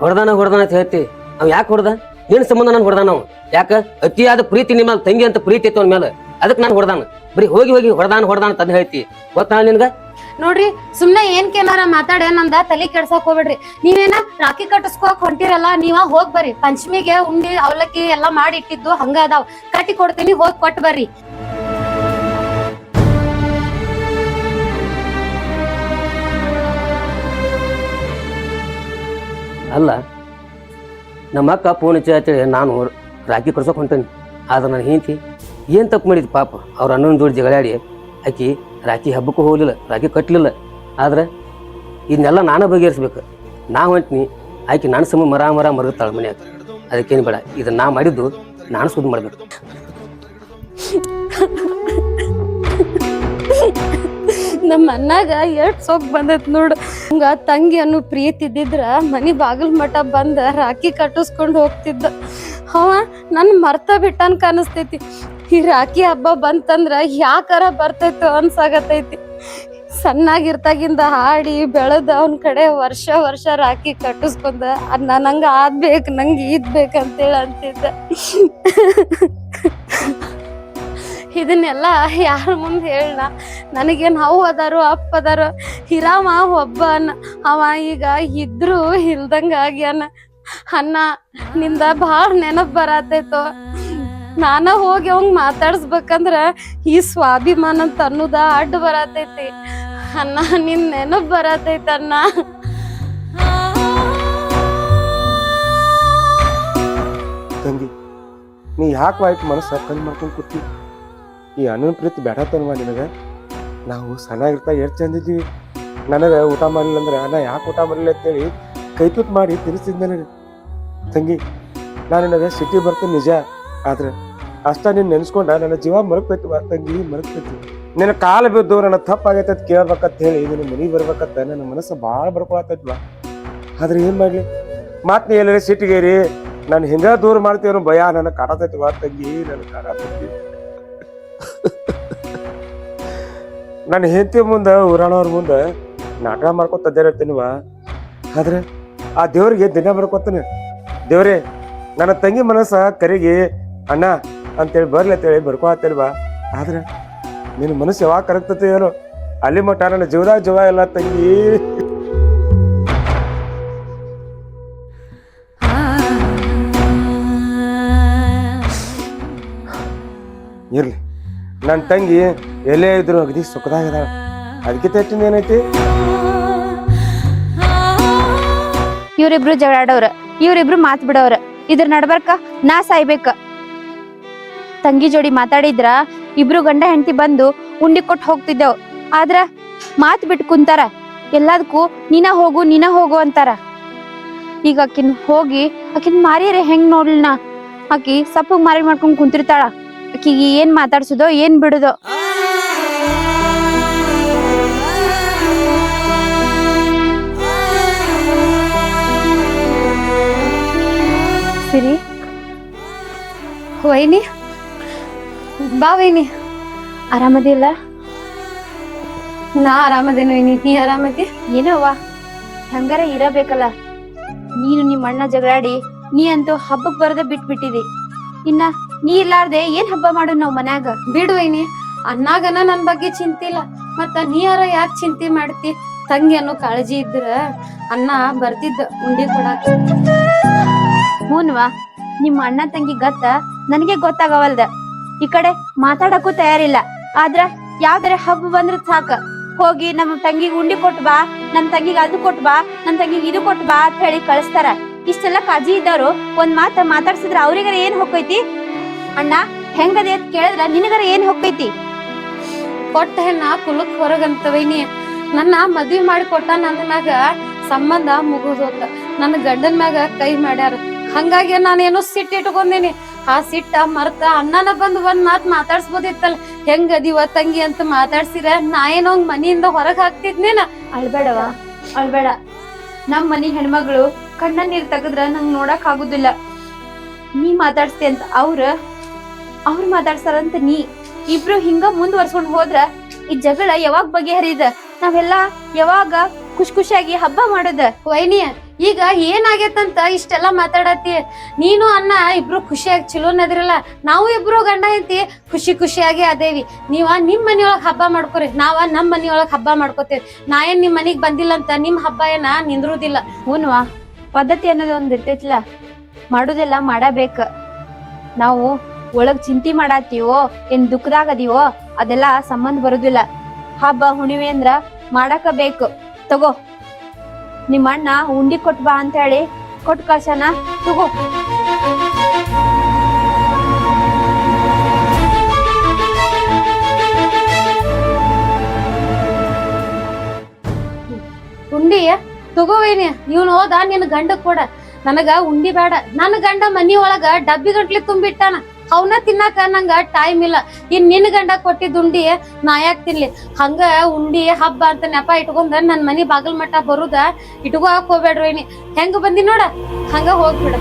ಹೊಡೆದಾನ ಅಂತ ಹೇಳ್ತಿ, ಅವ್ ಯಾಕೆ ಹೊಡೆದ? ಏನ್ ಸಂಬಂಧ ನಾನು ಹೊಡೆದಾನ? ನಾವು ಯಾಕ ಅತಿಯಾದ ಪ್ರೀತಿ ನಿಮ್ಮ ತಂಗಿ ಅಂತ ಪ್ರೀತಿ ಇತ್ತು ಅವನ ಮೇಲೆ, ಅದಕ್ಕೆ ನಾನು ಹೊಡೆದಾನ. ಬರೀ ಹೋಗಿ ಹೊಡೆದಾನ ಅಂತ ಹೇಳ್ತಿ, ಗೊತ್ತಾ ನಿನ್ಗ? ನೋಡ್ರಿ ಸುಮ್ನೆ ಏನ್ಕೇನಾರ ಮಾತಾಡೇನಂದ ತಲೆ ಕೆಡ್ಸಕ್ ಹೋಗ್ಬೇಡ್ರಿ. ನೀವೇನ ರಾಖಿ ಕಟ್ಟಿಸ್ಕೋಕ್ ಹೊಂಟಿರಲ್ಲ, ನೀವ ಹೋಗ್ ಬರ್ರಿ. ಪಂಚಮಿಗೆ ಉಂಡಿ ಅವಲಕ್ಕಿ ಎಲ್ಲಾ ಮಾಡಿ ಇಟ್ಟಿದ್ದು ಹಂಗ ಅದಾವ್, ಕಟ್ಟಿ ಕೊಡ್ತೀನಿ, ಹೋಗ್ ಕೊಟ್ ಬರ್ರಿ. ಅಲ್ಲ ನಮ್ಮ ಅಕ್ಕ ಫೋನ್ ಹಚ್ಚಿ ನಾನು ರಾಖಿ ಕಟ್ಸೋಕೆ ಹೊಂಟೇನಿ, ಆದ್ರೆ ನಾನು ಹೆಂಡತಿ ಏನು ತಪ್ಪು ಮಾಡಿದ್ದು ಪಾಪ. ಅವ್ರ ಅಣ್ಣನ ಜೋಡಿ ಜಗಳಾಡಿ ಆಕಿ ರಾಖಿ ಹಬ್ಬಕ್ಕೂ ಹೋಗಲಿಲ್ಲ, ರಾಖಿ ಕಟ್ಟಲಿಲ್ಲ. ಆದ್ರೆ ಇದನ್ನೆಲ್ಲ ನಾನು ಬಗೆಹರಿಸ್ಬೇಕು. ನಾ ಹೊಂಟ್ನಿ, ಆಕಿ ನನ್ನ ಸಮ ಮರ ಮರಗುತ್ತಾಳೆ ಮನ್ಯಾಗ. ಅದಕ್ಕೇನು ಬೇಡ, ಇದನ್ನ ನಾ ಮಾಡಿದ್ದು ನಾನು ಸುದ್ದಿ ಮಾಡ್ಬೇಕು. ನಮ್ಮ ಅಣ್ಣಾಗ ಎಷ್ಟ್ ಸೊಕ್ ಬಂದೈತ್ ನೋಡು. ಹಂಗ ತಂಗಿ ಅನ್ನೋ ಪ್ರೀತಿ ಇದ್ದಿದ್ರ ಮನಿ ಬಾಗಿಲ್ ಮಠ ಬಂದ ರಾಖಿ ಕಟ್ಟಿಸ್ಕೊಂಡ್ ಹೋಗ್ತಿದ್ದ. ಅವ ನನ್ ಮರ್ತ ಬಿಟ್ಟನ್ ಕಾಣಿಸ್ತೈತಿ. ಈ ರಾಖಿ ಹಬ್ಬ ಬಂತಂದ್ರ ಯಾಕಾರ ಬರ್ತೈತೋ ಅನ್ಸಾಗತೈತಿ. ಸಣ್ಣಾಗಿರ್ತಾಗಿಂದ ಹಾಡಿ ಬೆಳೆದ ಅವನ್ ಕಡೆ ವರ್ಷ ರಾಖಿ ಕಟ್ಟಿಸ್ಕೊಂಡ ನಂಗ ಆದ್ಬೇಕು, ನಂಗೆ ಇದ್ಬೇಕಂತೇಳಿ ಅಂತಿದ್ದ. ಇದನ್ನೆಲ್ಲ ಯಾರ ಮುಂದೆ ಹೇಳ? ನನಗೇನು ಅವು ಅದಾರು ಅಪ್ಪ ಅದಾರು, ಹಿರಾಮ ಒಬ್ಬನ. ಅವ ಈಗ ಇದ್ರು ಇಲ್ದಂಗ ಆಗ್ಯಾನ. ಅಣ್ಣ ನಿಂದ ಭಾಳ ನೆನಪು ಬರತೈತೋ. ನಾನ ಹೋಗಿ ಅವಂಗ ಮಾತಾಡ್ಸ್ಬೇಕಂದ್ರ ಈ ಸ್ವಾಭಿಮಾನ ಅಂತ ಅನ್ನೋದ ಅಡ್ಡ ಬರತೈತಿ. ಅಣ್ಣ ನಿನ್ ನೆನಪು ಬರತೈತ ಅಣ್ಣ. ತಂಗಿ, ನೀ ಯಾಕೆ ವಾಯ್ತು ಮನಸ್ಸು ಕಣ್ಣು ಮಾಡ್ಕೊಂಡು ಕೂತಿ? ಈ ಅಣ್ಣನ ಪ್ರೀತಿ ಬೇಡತ್ತಲ್ವ ನಿನಗೆ? ನಾವು ಸಣ್ಣಾಗಿರ್ತಾ ಎಷ್ಟು ಚಂದಿದ್ದೀವಿ. ನನಗೆ ಊಟ ಮಾಡಲಿಲ್ಲ ಅಂದ್ರೆ ನಾ ಯಾಕೆ ಊಟ ಮಾಡಲಿಲ್ಲ ಅಂತೇಳಿ ಕೈತೂತ್ ಮಾಡಿ ತಿನ್ನಿಸ್ತಿದ್ದೆ ನನಗೆ. ತಂಗಿ, ನಾನು ನಿನಗೆ ಸಿಟಿ ಬರ್ತೀನಿ ನಿಜ, ಆದ್ರೆ ಅಷ್ಟ ನೀನು ನೆನೆಸ್ಕೊಂಡ ನನ್ನ ಜೀವ ಮರಕ್ತೈತಿ ತಂಗಿ, ಮರಕ್ತೈತಿ. ನಿನ್ನ ಕಾಲು ಬಿದ್ದು ನನ್ನ ತಪ್ಪಾಗೈತೆ ಅಂತ ಕೇಳ್ಬೇಕಂತ ಹೇಳಿ ನಿನ್ನ ಮನೆಗೆ ಬರ್ಬೇಕಂತ ನನ್ನ ಮನಸ್ಸು ಭಾಳ ಬರ್ಕೊಳತೈತ್ವ. ಆದ್ರೆ ಏನು ಮಾಡಲಿ, ಮಾತು ನೀ ಎಲ್ಲರೂ ಸಿಟಿಗೇರಿ ನಾನು ಹಿಂಗ ದೂರ ಮಾಡ್ತೀವನು ಭಯ ನನಗೆ ಕಾಡತೈತಿವ ತಂಗಿ, ನನಗೆ ಕಾಡತೈತಿ. ನನ್ನ ಹೆಂಡತಿ ಮುಂದೆ ಊರಾಣವ್ರ ಮುಂದೆ ನಾಟಕ ಮಾಡ್ಕೊತ ಅಡ್ಡಾಡ್ತೀನಿವ. ಆದ್ರೆ ಆ ದೇವ್ರಿಗೆ ದಿನ ಬರ್ಕೊತಾನೆ, ದೇವ್ರೇ ನನ್ನ ತಂಗಿ ಮನಸ್ಸ ಕರಿಗೆ ಅಣ್ಣ ಅಂತೇಳಿ ಬರ್ಲಿ ಅಂತೇಳಿ ಬರ್ಕೊಳತ್ತೇಳ್ವಾ. ಆದ್ರೆ ನಿನ್ನ ಮನಸ್ಸು ಯಾವಾಗ ಕರಗ್ತೈತಿ ಏನೋ, ಅಲ್ಲಿ ಮಟ್ಟ ನನ್ನ ಜೀವದಾಗ ಜೀವ ಇಲ್ಲ ತಂಗಿ. ಇರ್ಲಿ, ನನ್ನ ತಂಗಿ ಎಲ್ಲೇ ಇದ್ರು ಅಗದಿ ಸುಖದಾಗದಾಳ, ಅದಕ್ಕೆ ತೆಟ್ಟಿನ ಏನೈತಿ? ಇವ್ರಿಬ್ರು ಜಗಳಾಡವ್ರ, ಇವ್ರಿಬ್ರು ಮಾತ್ ಬಿಡವ್ರ. ಇದ್ರ ನಡ್ಬರ್ಕ ನಾ ಸಾಯ್ಬೇಕ. ತಂಗಿ ಜೋಡಿ ಮಾತಾಡಿದ್ರ ಇಬ್ರು ಗಂಡ ಹೆಂಡತಿ ಬಂದು ಉಂಡಿ ಕೊಟ್ಟು ಹೋಗ್ತಿದ್ದೇವ್. ಆದ್ರ ಮಾತ್ ಬಿಟ್ಟು ಕುಂತಾರ. ಎಲ್ಲದಕ್ಕೂ ನೀನ ಹೋಗು ಅಂತಾರ. ಈಗ ಆಕಿನ್ ಹೋಗಿ ಆಕಿನ್ ಮಾರಿಯರೆ ಹೆಂಗ್ ನೋಡ್ಲಿನ? ಆಕಿ ಸಪ್ಪಗ್ ಮಾರಿ ಮಾಡ್ಕೊಂಡ್ ಕುಂತಿರ್ತಾಳ. ಆಕಿಗೆ ಏನ್ ಮಾತಾಡ್ಸುದೋ ಏನ್ ಬಿಡುದೋ. ಸಿರಿ, ವೈನಿ ಬಾ ವೈನಿ. ಆರಾಮದಿಲ್ಲ? ನಾ ಆರಾಮದೇನು ವೈನಿ, ನೀ ಆರಾಮದಿ? ಏನವ್ವ, ಹಂಗಾರ ಇರಬೇಕಲ್ಲ. ನೀನು ನಿಮ್ಮ ಅಣ್ಣ ಜಗಳಾಡಿ ನೀ ಅಂತೂ ಹಬ್ಬಕ್ ಬರದೆ ಬಿಟ್ಬಿಟ್ಟಿದಿ. ಇನ್ನ ನೀ ಇರ್ಲಾರ್ದೆ ಏನ್ ಹಬ್ಬ ಮಾಡು ನಾವ್ ಮನ್ಯಾಗ? ಬಿಡು ವೈನಿ, ಅಣ್ಣಾಗನ ನನ್ ಬಗ್ಗೆ ಚಿಂತೆ ಇಲ್ಲ, ಮತ್ತ ನೀಯಾರ ಯಾಕೆ ಚಿಂತೆ ಮಾಡ್ತಿ? ತಂಗಿ ಅನ್ನೋ ಕಾಳಜಿ ಇದ್ರ ಅಣ್ಣ ಬರ್ತಿದ್ದ ಉಂಡಿ ಕೊಡಾಕ. ಹೂನ್ವಾ, ನಿಮ್ಮ ಅಣ್ಣ ತಂಗಿ ಗತ್ತ ನನಗೆ ಗೊತ್ತಾಗವಲ್ದ. ಈ ಕಡೆ ಮಾತಾಡಕ್ಕೂ ತಯಾರಿಲ್ಲ. ಆದ್ರ ಯಾವ್ದಾರ ಹಬ್ಬ ಬಂದ್ರ ಸಾಕ, ಹೋಗಿ ನಮ್ಮ ತಂಗಿಗೆ ಉಂಡಿ ಕೊಟ್ ಬಾ, ನಮ್ ತಂಗಿಗೆ ಅದು ಕೊಟ್ ಬಾ, ನಮ್ ತಂಗಿಗೆ ಇದು ಕೊಟ್ ಬಾ ಅಂತ ಹೇಳಿ ಕಳಿಸ್ತಾರ. ಇಷ್ಟೆಲ್ಲ ಕಾಜಿ ಇದ್ದವ್ರು ಒಂದ್ ಮಾತಾಡ್ಸಿದ್ರ ಅವ್ರಿಗಾರ ಏನ್ ಹೊಕ್ಕೈತಿ? ಅಣ್ಣ ಹೆಂಗದೆ ಅಂತ ಕೇಳಿದ್ರ ನಿನಗಾರ ಏನ್ ಹೊಕ್ಕೈತಿ? ಕೊಟ್ಟ ಹೆಣ್ಣ ಕುಲಕ್ ಹೊರಗಂತ ವೈನಿ. ನನ್ನ ಮದ್ವಿ ಮಾಡಿ ಕೊಟ್ಟ ನನ್ನ ಮ್ಯಾಗ ಸಂಬಂಧ ಮುಗಿದೋತ. ನನ್ನ ಗಂಡನ್ ಮ್ಯಾಗ ಕೈ ಮಾಡ್ಯಾರ. ಹಂಗಾಗಿ ನಾನೇನೋ ಸಿಟ್ಟು ಇಟ್ಕೊಂಡೇನಿ. ಆ ಸಿಟ್ಟ ಮರ್ತ ಅಣ್ಣನ ಬಂದು ಒಂದ್ ಮಾತಾಡ್ಸ್ಬೋದಿತ್ತಲ್ಲ, ಹೆಂಗದಿವ ತಂಗಿ ಅಂತ ಮಾತಾಡ್ಸಿರ ನಾ ಏನೋ ಮನಿಯಿಂದ ಹೊರಗ್ ಹಾಕ್ತಿದ್ನೇನ. ಅಳ್ಬೇಡವ, ಅಳ್ಬೇಡ. ನಮ್ ಮನಿ ಹೆಣ್ಮಗಳು ಕಣ್ಣ ನೀರ್ ತೆಗದ್ರ ನಂಗ್ ನೋಡಕ್ ಆಗುದಿಲ್ಲ. ನೀ ಮಾತಾಡ್ಸ್ತಿ ಅಂತ ಅವ್ರ ಮಾತಾಡ್ಸಾರಂತ ನೀ ಇಬ್ರು ಹಿಂಗ ಮುಂದುವರ್ಸ್ಕೊಂಡ್ ಹೋದ್ರ ಈ ಜಗಳ ಯಾವಾಗ ಬಗೆಹರಿದ? ನಾವೆಲ್ಲಾ ಯಾವಾಗ ಖುಷಿಯಾಗಿ ಹಬ್ಬ ಮಾಡೋದ? ವೈನಿ, ಈಗ ಏನಾಗೇತಂತ ಇಷ್ಟೆಲ್ಲಾ ಮಾತಾಡತಿ? ನೀನು ಅಣ್ಣ ಇಬ್ರು ಖುಷಿಯಾಗಿ ಚಲೋನದಿರಲ್ಲ, ನಾವು ಇಬ್ರು ಗಂಡ ಹೆಂಡತಿ ಖುಷಿಯಾಗಿ ಅದೇವಿ. ನೀವ ನಿಮ್ ಮನಿಯೊಳಗ್ ಹಬ್ಬ ಮಾಡ್ಕೊರಿ, ನಾವ ನಮ್ ಮನಿಯೊಳಗ್ ಹಬ್ಬ ಮಾಡ್ಕೋತೇವಿ. ನಾ ಏನ್ ನಿಮ್ ಮನಿಗ್ ಬಂದಿಲ್ಲ ಅಂತ ನಿಮ್ ಹಬ್ಬ ಏನ ನಿಂದ್ರುದಿಲ್ಲ. ಹೂನ್ವಾ, ಪದ್ಧತಿ ಅನ್ನೋದು ಒಂದ್ ಇರ್ತೈತಿಲ್ಲ, ಮಾಡುದೆಲ್ಲ ಮಾಡಬೇಕ. ನಾವು ಒಳಗ್ ಚಿಂತಿ ಮಾಡಾತೀವೋ ಏನ್ ದುಃಖದಾಗದೀವೋ ಅದೆಲ್ಲ ಸಂಬಂಧ ಬರುದಿಲ್ಲ. ಹಬ್ಬ ಹುಣಿವೆ ಅಂದ್ರ ಮಾಡಾಕ ಬೇಕು. ತಗೋ, ನಿಮ್ಮ ಅಣ್ಣ ಉಂಡಿ ಕೊಟ್ ಬಾ ಅಂತ ಹೇಳಿ ಕೊಟ್ ಕಳ್ಸನ, ತಗೋ. ಉಂಡಿ ತಗೋವೇನಿ, ಇವ್ನು ಹೋದ ನಿನ್ ಗಂಡ ಕೊಡ. ನನಗ ಉಂಡಿ ಬೇಡ. ನನ್ನ ಗಂಡ ಮನಿ ಒಳಗ ಡಬ್ಬಿ ಗಂಟ್ಲಿ ತುಂಬಿಟ್ಟಾನ, ಅವನ ತಿನ್ನಾಕ ನಂಗ ಟೈಮ್ ಇಲ್ಲ. ಇನ್ ನಿನ್ ಗಂಡ ಕೊಟ್ಟಿದ್ ಉಂಡಿ ನಾ ಯಾಕ್ ತಿನ್ಲಿ? ಹಂಗ ಉಂಡಿ ಹಬ್ಬ ಅಂತ ನೆಪ ಇಟ್ಕೊಂಡ ನನ್ ಮನಿ ಬಾಗಲ್ ಮಠ ಬರುದ ಇಟ್ಕೋಕ್ ಹೋಗ್ಬೇಡ್ರಿ. ಹೆಂಗ ಬಂದಿ ನೋಡ ಹಂಗ ಹೋಗ್ಬಿಡ.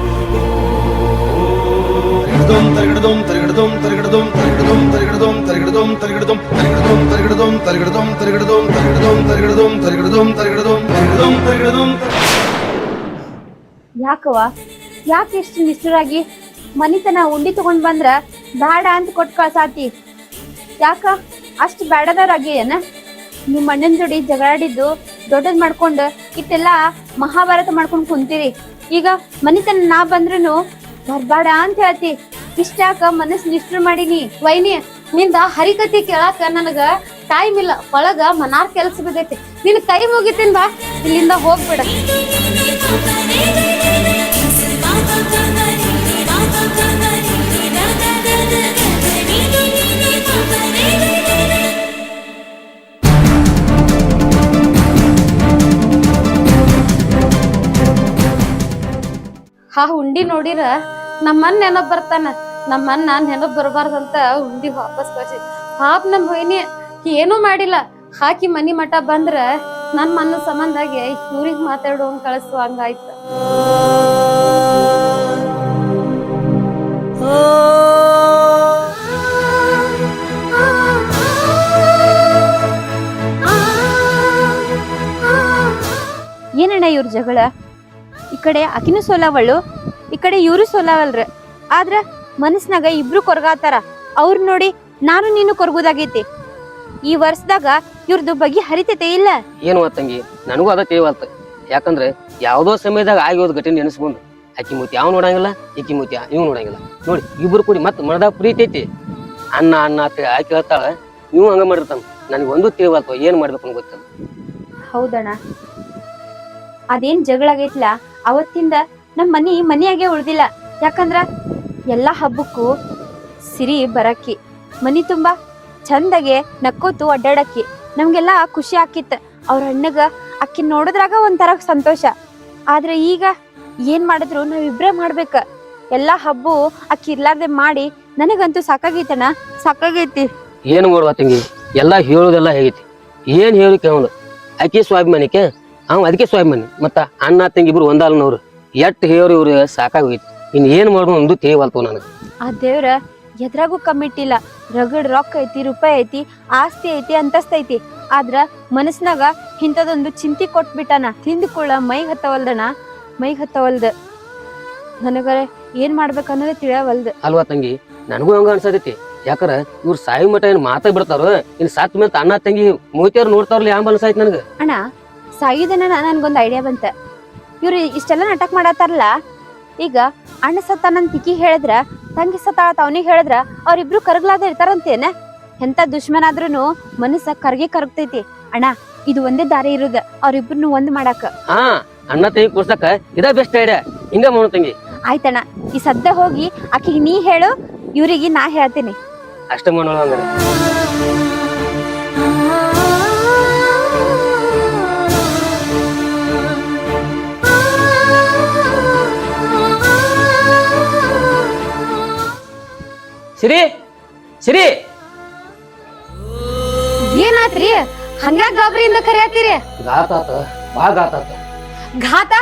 ಯಾಕವ, ಯಾಕೆ ಎಷ್ಟು ನಿಷ್ಠುರಾಗಿ ಮನಿತನ ಉಂಡಿ ತಗೊಂಡ್ ಬಂದ್ರ ಬೇಡ ಅಂತ ಕೊಟ್ ಕಳ್ಸಾತಿ? ಯಾಕ ಅಷ್ಟ್ ಬೇಡದವ್ರಾಗಿ ಏನ? ನಿಮ್ ಅಣ್ಣನ್ ಜೋಡಿ ಜಗಳಾಡಿದ್ದು ದೊಡ್ಡದ್ ಮಾಡ್ಕೊಂಡ್ ಇಟ್ಟೆಲ್ಲಾ ಮಹಾಭಾರತ ಮಾಡ್ಕೊಂಡ್ ಕುಂತೀರಿ. ಈಗ ಮನಿತನ ನಾ ಬಂದ್ರುನು ಬರ್ಬೇಡ ಅಂತ ಹೇಳ್ತಿ. ಇಷ್ಟ ಯಾಕ ಮನಸ್ ನಿಷ್ಠುರ ಮಾಡೀನಿ? ವೈನಿ, ನಿಂದ ಹರಿಕತಿ ಕೇಳಾಕ ನನಗ ಟೈಮ್ ಇಲ್ಲ. ಒಳಗ ಮನಾರ್ ಕೆಲ್ಸ ಬಿದ್ದೈತಿ. ನಿನ್ ಕೈ ಮುಗಿತೀನ್ ಬಾ, ಇಲ್ಲಿಂದ ಹೋಗ್ಬಿಡ. ಆ ಉಂಡಿ ನೋಡಿರ ನಮ್ಮನ್ನ ನೆನಪ್ ಬರ್ತಾನ. ನಮ್ಮನ್ನ ನೆನಪ್ ಬರ್ಬಾರ್ದಂತ ಉಂಡಿ ವಾಪಸ್ ಕಳ್ಸಿ. ಪಾಪ ನಮ್ ಹೋಯ್ನಿ ಏನೂ ಮಾಡಿಲ್ಲ. ಹಾಕಿ ಮನಿ ಮಠ ಬಂದ್ರ ನನ್ ಮನ ಸಂಬಂಧಾಗಿ ಇವ್ರಿಗ್ ಮಾತಾಡುವಂಗ್ ಕಳಿಸುವ ಹಂಗಾಯ್ತ. ಏನಣ್ಣ ಇವ್ರ ಜಗಳ? ಈ ಕಡೆ ಆಕಿನೂ ಸೋಲಾವಳು, ಈ ಕಡೆ ಇವ್ರು ಸೋಲಾವಲ್ರ. ಆದ್ರ ಮನಸ್ನಾಗ ಇಬ್ರು ಕೊರಗಾತಾರ. ಅವ್ರ ನೋಡಿ ನಾನು ನೀನು ಕೊರಗುದಾಗೈತಿ. ಈ ವರ್ಷದಾಗ ಇವ್ರದ್ದು ಬಗೆ ಹರಿತೈತೆ ಇಲ್ಲ? ಏನು ತಂಗಿ, ನನಗೂ ಅದ ತಿಳಿವಲ್ತ. ಯಾಕಂದ್ರೆ ಯಾವ್ದೋ ಸಮಯದಾಗ ಆಗೋದ್ ಘಟನೆ ನೆನೆಸ್ಕೊಂಡು ಆಕಿ ಮೂತಿ ಯಾವ ನೋಡಂಗಿಲ್ಲ, ಈಕಿ ಮೂತಿ ಇವ್ ನೋಡಂಗಿಲ್ಲ. ನೋಡಿ ಇಬ್ರು ಕೂಡಿ ಮತ್ ಮನದಾಗ ಪ್ರೀತಿ ಐತಿ. ಅಣ್ಣ ಅಂತ ಆಕಿ ಹೇಳ್ತಾಳ, ನೀವು ಹಂಗ ಮಾಡಿರ್ತಾನ. ನನಗೆ ಒಂದು ತಿಳಿವಲ್ತ, ಏನ್ ಮಾಡ್ಬೇಕು ಅಂತ ಗೊತ್ತಿಲ್ಲ. ಹೌದಣ್ಣ, ಅದೇನ್ ಜಗಳ ಆಗೈತ್ಲ ಅವತ್ತಿಂದ ನಮ್ ಮನಿಯಾಗೆ ಉಳ್ದಿಲ್ಲ. ಯಾಕಂದ್ರ ಎಲ್ಲಾ ಹಬ್ಬಕ್ಕೂ ಸಿರಿ ಬರಕ್ಕಿ, ಮನಿ ತುಂಬಾ ಚಂದಗೆ ನಕ್ಕೋತು ಅಡ್ಡಾಡಕ್ಕಿ. ನಮ್ಗೆಲ್ಲಾ ಖುಷಿ ಆಕಿತ್ತ. ಅವ್ರ ಅಣ್ಣಗ ಅಕ್ಕಿ ನೋಡಿದ್ರಾಗ ಒಂಥರ ಸಂತೋಷ. ಆದ್ರೆ ಈಗ ಏನ್ ಮಾಡಿದ್ರು ನಾವಿಬ್ರೇ ಮಾಡ್ಬೇಕ. ಎಲ್ಲಾ ಹಬ್ಬು ಆಕಿ ಇರ್ಲಾರ್ದೆ ಮಾಡಿ ನನಗಂತೂ ಸಾಕಾಗೈತಣ್ಣ, ಸಾಕಾಗೈತಿ. ಏನು ಮಾಡುವ ತಂಗಿ, ಎಲ್ಲ ಹೇಳೋದೆಲ್ಲ ಹೇಗೈತಿ, ಏನ್ ಹೇಳಿಕೆ ಅವನು ಆಕಿ ಸ್ವಾಭಿಮಾನಿಕೆ, ಅವ್ ಅದಕ್ಕೆ ಸ್ವಾಭಿಮಾನಿ. ಮತ್ತ ಅಣ್ಣ ತಂಗಿ ಇಬ್ರು ಒಂದಲ್ನವ್ರು ಎಟ್ ಹೇವ್ರು ಇವ್ರು ಸಾಕಾಗೋಗೈತಿ. ಇನ್ ಏನ್ ಮಾಡೋದು ಒಂದು ತಿಳಿವಲ್ತು ನನಗೆ. ಆ ದೇವ್ರ ಎದ್ರಾಗೂ ಕಮ್ಮಿಟ್ಟಿಲ್ಲ. ರಗಡ್ ರೊಕ್ಕ ಐತಿ, ರೂಪಾಯಿ ಐತಿ, ಆಸ್ತಿ ಐತಿ, ಅಂತಸ್ತ ಐತಿ. ಆದ್ರ ಮನಸ್ನಾಗ ಇಂಥದೊಂದು ಚಿಂತಿ ಕೊಟ್ಬಿಟ್ಟಾನ. ತಿಂದುಕೊಳ್ಳ ಮೈಗ್ ಹತ್ತವಲ್ದಣ್ಣ, ಮೈಗ್ ಹತ್ತವಲ್ದ. ನನಗರ ಏನ್ ಮಾಡ್ಬೇಕನ್ನೋದೇ ತಿಳಿಯವಲ್ದ. ಅಲ್ವಾ ತಂಗಿ, ನನಗೂ ಹಂಗ ಅನ್ಸತೈತಿ. ಯಾಕರ ಇವ್ರು ಸಾಯಿ ಮಠ ಏನ್ ಮಾತಾ ಬಿಡ್ತಾರ, ಇನ್ ಸತ್ ಮೇಲೆ ಅಣ್ಣ ತಂಗಿ ಮೂತಿಯವ್ರು ನೋಡ್ತಾರಲ್ಲ ಯಾಂಬ ಅನ್ಸಾಯ್ತು ನನಗ. ಅಣ್ಣ ಸಾಯುದನ ನನ್ಗೊಂದ್ ಐಡಿಯಾ ಬಂತ. ಇವ್ರು ಇಷ್ಟೆಲ್ಲ ನಾಟಕ ಮಾಡತ್ತಾರಲ್ಲ, ಈಗ ಅಣ್ಣ ಸತ್ತಾನಂತ ತಿಕ್ಕಿ ಹೇಳಿದ್ರ, ತಂಗಿ ಸತ್ತಾಳತ ಅವನಿಗೆ ಹೇಳಿದ್ರ, ಅವ್ರಿಬ್ರು ಕರಗ್ಲಾದ ಇರ್ತಾರಂತೇನ? ಎಂತ ದುಶ್ಮನಾದ್ರೂ ಮನಸ್ಸ ಕರಗ್ತೈತಿ. ಅಣ್ಣ ಇದು ಒಂದೇ ದಾರಿ ಇರುದ ಅವ್ರಿಬ್ರು ಒಂದ್ ಮಾಡಾಕ. ಹಾ, ಅಣ್ಣ ತಂಗಿ ಕೂರ್ಸಕ ಇದ ಬೆಸ್ಟ್ ಐಡಿಯಾ. ಹಿಂಗ ಮಾಡು ತಂಗಿ. ಆಯ್ತಣ್ಣ, ಈ ಸದ್ದ ಹೋಗಿ ಆಕಿಗೆ ನೀ ಹೇಳು, ಇವ್ರಿಗೆ ನಾ ಹೇಳ್ತೀನಿ. ಅಷ್ಟ ಮಾಡೋಣ ಅಂದ್ರೆ. ಸಿರಿ ಸಿರಿ, ಏನಾತ್ರಿ ಹಂಗ್ಯಾಗ ಗಾಬರಿಯಿಂದ ಕರೆಯತ್ತೀರಿ? ಗಾತಾತ, ಬಾ ಗಾತಾತ. ಘಾತ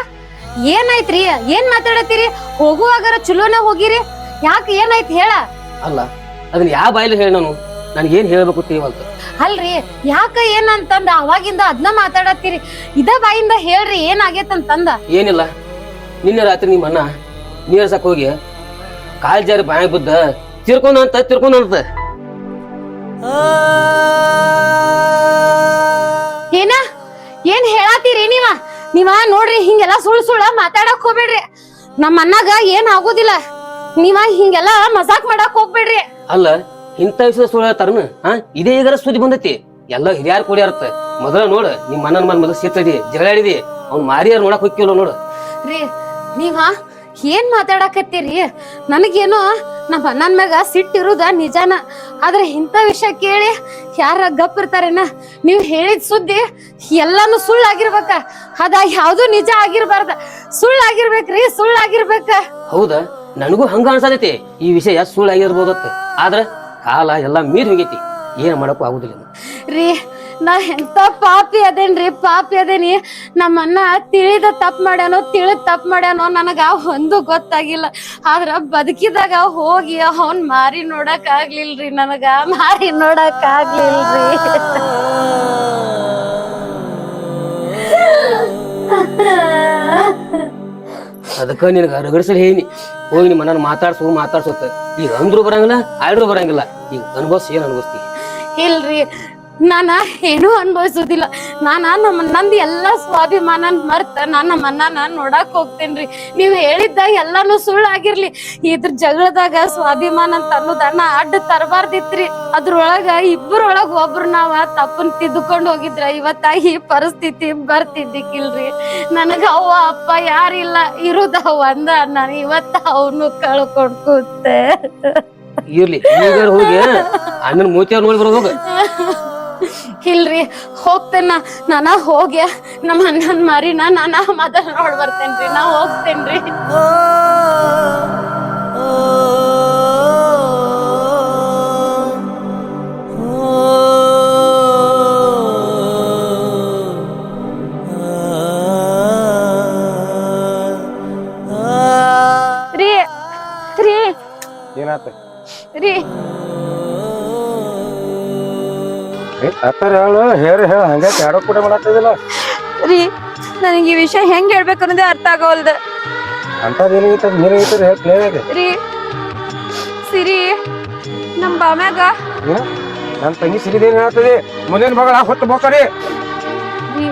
ಏನಾಯ್ತ್ರಿ? ಏನ್ ಮಾತಾಡತ್ತೀರಿ? ಹೋಗುವಾಗರ ಚಲೋನ ಹೋಗಿರಿ, ಯಾಕೆ ಏನಾಯ್ತು ಹೇಳ? ಅಲ್ಲ, ಅದನ್ನ ಯಾವ ಬಾಯಿಲಿ ಹೇಳಿ ನಾನು ಏನ್ ಹೇಳ್ಬೇಕು ತಿಳಿವಲ್ತು. ಅಲ್ರಿ, ಯಾಕ ಏನಂತಂದ ಅವಾಗಿಂದ ಅದನ್ನ ಮಾತಾಡತ್ತೀರಿ? ಇದ ಬಾಯಿಂದ ಹೇಳ್ರಿ ಏನಾಗೇತಂತಂದ. ಏನಿಲ್ಲ, ನಿನ್ನೆ ರಾತ್ರಿ ನಿಮ್ಮ ಅಣ್ಣ ನೀರ್ಸಕ್ ಹೋಗಿ ಕಾಲ್ ಜಾರಿ ಬಾಯಿ ಬಿದ್ದ ತಿರ್ಕೊಂಡಂತ. ಏನ ಏನ್ ಹೇಳಾತೀರಿ ನೀವ ನೋಡ್ರಿ, ಹಿಂಗೆಲ್ಲಾ ಸುಳ್ಳ ಮಾತಾಡಕ್ ಹೋಗ್ಬೇಡ್ರಿ. ನಮ್ಮ ಅಣ್ಣಗ ಏನ್ ಆಗೋದಿಲ್ಲ, ನೀವ ಹಿಂಗೆಲ್ಲಾ ಮಜಾಕ್ ಮಾಡಕ್ ಹೋಗ್ಬೇಡ್ರಿ. ಅಲ್ಲ, ಇಂಥ ವಿಷಯ ಸುಳ್ಳು ಹೇಳ್ತಾರನ? ಇದೇ ಈಗಾರ ಸುದ್ದಿ ಬಂದೈತಿ, ಎಲ್ಲ ಹಿರಿಯಾರ್ ಕೂಡಿಯಾರತ್ತ. ಮೊದಲ ನೋಡ, ನಿಮ್ಮ ಅಣ್ಣನ ಮನ್ ಮೊದಲು ಸಿಟ್ಟದಿ, ಜಗಳಾಡಿದಿ, ಅವ್ನ ಮಾರಿಯಾರ ನೋಡಕ್ ಹೋಗ್ತಿವಲ್ಲ ನೋಡು. ರೀ ನೀವ ಏನ್ ಮಾತಾಡಕತ್ತೀರಿ? ನನಗೇನೋ ನಮ್ಮ ಅಣ್ಣನ ಮ್ಯಾಗ ಸಿಟ್ಟಿರುದ ನಿಜಾನ, ಆದ್ರೆ ಇಂಥ ವಿಷಯ ಕೇಳಿ ಯಾರ ಗಪ್ ಇರ್ತಾರೇನ? ನೀವ್ ಹೇಳಿದ ಸುದ್ದಿ ಎಲ್ಲಾನು ಸುಳ್ಳಾಗಿರ್ಬೇಕ, ಅದ ಯಾವ್ದು ನಿಜ ಆಗಿರ್ಬಾರ್ದ, ಸುಳ್ಳಾಗಿರ್ಬೇಕ್ರಿ, ಸುಳ್ಳಾಗಿರ್ಬೇಕ. ಹೌದಾ, ನನಗೂ ಹಂಗ ಅನ್ಸತೈತಿ. ಈ ವಿಷಯ ಸುಳ್ಳಾಗಿರ್ಬೋದತ್ತ, ಆದ್ರ ಕಾಲ ಎಲ್ಲಾ ಮೀರ್ ಹೋಗೈತಿ, ಏನ್ ಮಾಡಕ್ಕೂ ಆಗುದಿಲ್ಲ. ರೀ ನಾ ಎಂತ ಪಾಪಿ ಅದೇನ್ರಿ, ಪಾಪಿ ಅದೇನಿ. ನಮ್ಮ ಅಣ್ಣ ತಿಳಿದ ತಪ್ಪು ಮಾಡ್ಯಾನೋ ನನಗ ಒಂದು ಗೊತ್ತಾಗಿಲ್ಲ. ಆದ್ರ ಬದುಕಿದಾಗ ಹೋಗಿ ಅವನ್ ಮಾರಿ ನೋಡಕ್ ಆಗ್ಲಿಲ್ರಿ, ನನಗ ಮಾರಿ ನೋಡಕ್ ಆಗ್ಲಿಲ್ರಿ. ಅದಕ್ಕ ನಿನಗ ರಗಡ್ಸಲ್ ಹೇಳಿ ಹೋಗಿ ನಿಮ್ಮ ಅಣ್ಣನ ಮಾತಾಡ್ಸೋತ. ಈಗ ಅಂದ್ರು ಬರಂಗಿಲ್ಲ, ಆಡ್ರು ಬರಂಗಿಲ್ಲ. ಈಗ ಅನುಭವಿಸಿ ಏನ್ ಅನುಭವಿಸ್ತಿ? ಇಲ್ರಿ, ನಾನ ಏನೂ ಅನ್ಭವಿಸುದಿಲ್ಲ. ನಂದು ಎಲ್ಲಾ ಸ್ವಾಭಿಮಾನ ಮರ್ತ ನಮ್ಮ ಅಣ್ಣನ ನೋಡಕ್ ಹೋಗ್ತೇನ್ರಿ. ನೀವ್ ಹೇಳಿದ್ದ ಎಲ್ಲಾನು ಸುಳ್ಳಾಗಿರ್ಲಿ, ಇದ್ರ ಜಗಳದಾಗ ಸ್ವಾಭಿಮಾನ ಅಂತ ಅನ್ನೋದನ್ನ ಅಡ್ಡ ತರಬಾರ್ದಿತ್ರಿ. ಅದ್ರೊಳಗ ಇಬ್ಬರೊಳಗ ಒಬ್ರು ನಾವ ತಪ್ಪನ್ ತಿದ್ದುಕೊಂಡ್ ಹೋಗಿದ್ರ ಇವತ್ತ ಈ ಪರಿಸ್ಥಿತಿ ಬರ್ತಿದ್ದಿಕ್ಕಿಲ್ರಿ. ನನಗ ಅವ್ವ ಅಪ್ಪ ಯಾರಿಲ್ಲ, ಇರುದ ಒಂದ ನಾನು ಇವತ್ತ ಅವನು ಕಳ್ಕೊಂಡ್ ಕೂತೆ. ಇರ್ಲಿ, ಈಗ ಹೋಗಿ ಅಣ್ಣನ ಮೂತಿಯವ್ರು ನೋಡಿ ಬರೋದು. ಇಲ್ರಿ, ಹೋಗ್ತೇನ ನಾನ ಹೋಗಿ ನಮ್ಮ ಅಣ್ಣನ್ ಮಾರಿನ ನಾನ ಮೊದಲ್ ನೋಡ್ ಬರ್ತೇನ್ರಿ. ನಾ ಹೋಗ್ತೇನ್ರಿ. ರೀ ರೀ ಏನಾತ ರೀ ಅತ್ತಾರ ಹೇಳು ಹಂಗ ಯಾರೋ ಕೂಡ ಮಾಡತ್ತಿದಿಲ್ಲ ರೀ, ನನಗೆ ಈ ವಿಷಯ ಹೆಂಗ್ ಹೇಳ್ಬೇಕು ಅನ್ನೋದೇ ಅರ್ಥ ಆಗೋಲ್ದ. ಅಂತದ್ ರೀ ಸಿರಿ ನಮ್ ಬಾಮ್ಯಾಗ ನನ್ ತಂಗಿ ಸಿರಿದೇನ್ ಹೇಳ್ತದೆ, ಮುಂದಿನ ಮಗಳ ಹೊತ್ತು ಬೋಕರಿ. ರೀ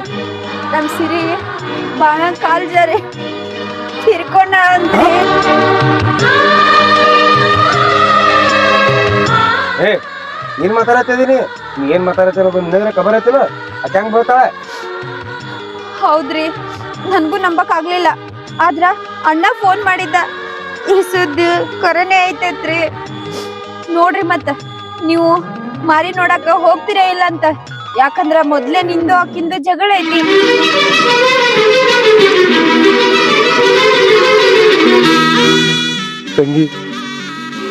ನಮ್ ಸಿರಿ ಬಾಮ್ಯಾಗ ಕಾಲ್ ಜಾರಿ ತಿರ್ಕೊಂಡ ಅಂತ್ರಿ. ಏನ್ ಮಾತಾಡತ್ತಿದೀನಿ? ನೀ ಏನ್ ಮಾತಾಡತ್ತಿರೋದು ನಿನಗರ ಖಬರ್ ಐತಿಲ್ಲ? ಅಕ್ಕ ಹೆಂಗ್ ಬರ್ತಾಳೆ? ಹೌದ್ರಿ, ನನ್ಗೂ ನಂಬಕ್ ಆಗ್ಲಿಲ್ಲ. ಆದ್ರ ಅಣ್ಣ ಫೋನ್ ಮಾಡಿದ್ದ, ಈ ಸುದ್ದಿ ಕರೆನೇ ಐತೈತ್ರಿ. ನೋಡ್ರಿ ಮತ್ತ ನೀವು ಮಾರಿ ನೋಡಾಕ ಹೋಗ್ತೀರಾ ಇಲ್ಲ ಅಂತ. ಯಾಕಂದ್ರ ಮೊದ್ಲೇ ನಿಂದು ಆಕಿಂದು ಜಗಳ ಐತಿ. ತಂಗಿ